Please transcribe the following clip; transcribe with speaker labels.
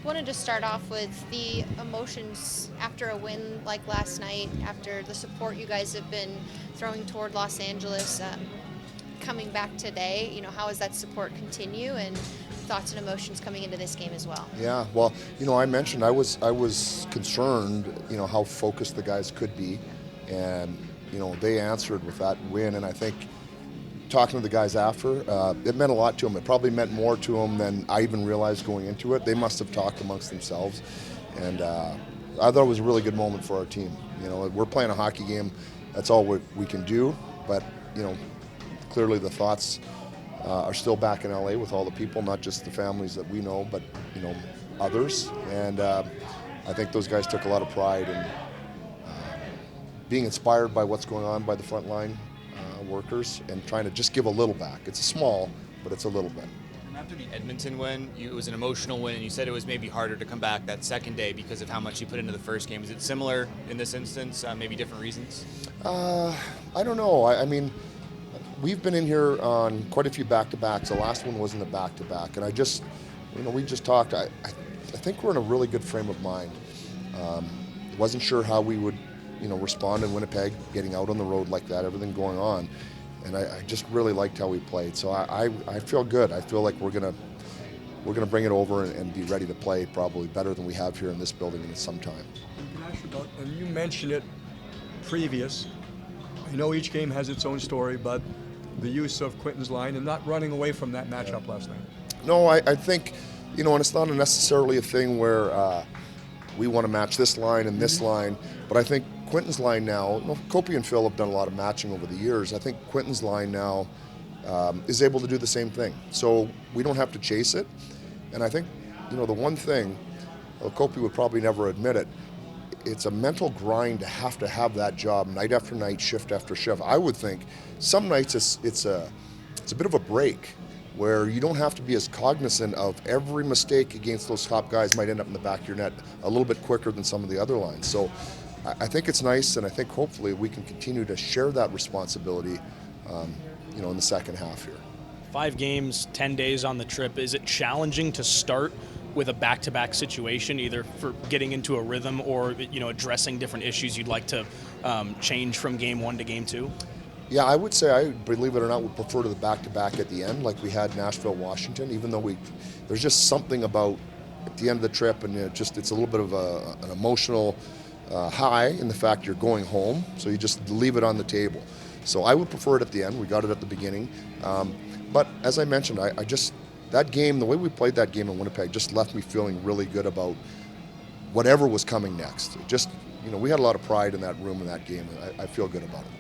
Speaker 1: Wanted to start off with the emotions after a win like last night, after the support you guys have been throwing toward Los Angeles, coming back today. How has that support continue, and thoughts and emotions coming into this game as well?
Speaker 2: Yeah, well, I mentioned I was concerned, how focused the guys could be, and they answered with that win, and I think talking to the guys after, it meant a lot to them. It probably meant more to them than I even realized going into it. They must have talked amongst themselves, and I thought it was a really good moment for our team. We're playing a hockey game. That's all we can do, but you know, clearly the thoughts are still back in LA with all the people, not just the families that we know, but others. And I think those guys took a lot of pride in being inspired by what's going on by the frontline workers and trying to just give a little back. It's small, but it's a little bit.
Speaker 3: And after the Edmonton win, it was an emotional win, and you said it was maybe harder to come back that second day because of how much you put into the first game. Is it similar in this instance? Maybe different reasons?
Speaker 2: I don't know. I mean, we've been in here on quite a few back-to-backs. The last one wasn't a back-to-back, and we just talked. I think we're in a really good frame of mind. Wasn't sure how we would, respond in Winnipeg, getting out on the road like that, everything going on, and I just really liked how we played. So I feel good. I feel like we're gonna bring it over and be ready to play probably better than we have here in this building in some time.
Speaker 4: Can I ask you about, and you mentioned it previous. I know each game has its own story, but the use of Quinton's line and not running away from that matchup last night.
Speaker 2: No, I think, and it's not necessarily a thing where we want to match this line and this line, but I think Quinton's line now, Kopi and Phil have done a lot of matching over the years. I think Quinton's line now is able to do the same thing. So we don't have to chase it. And I think, the one thing, Kopi would probably never admit it, it's a mental grind to have that job night after night, shift after shift. I would think some nights it's a bit of a break where you don't have to be as cognizant of every mistake against those top guys might end up in the back of your net a little bit quicker than some of the other lines. So I think it's nice, and I think hopefully we can continue to share that responsibility, in the second half here.
Speaker 5: 5 games, 10 days on the trip. Is it challenging to start with a back-to-back situation, either for getting into a rhythm or addressing different issues you'd like to change from game 1 to game 2?
Speaker 2: Yeah, I would say, I believe it or not, would prefer to the back-to-back at the end, like we had Nashville, Washington. Even though there's just something about at the end of the trip, and it's a little bit of an emotional high in the fact you're going home, so you just leave it on the table. So I would prefer it at the end. We got it at the beginning, but as I mentioned, I just that game, the way we played that game in Winnipeg, just left me feeling really good about whatever was coming next. We had a lot of pride in that room in that game, and I feel good about it.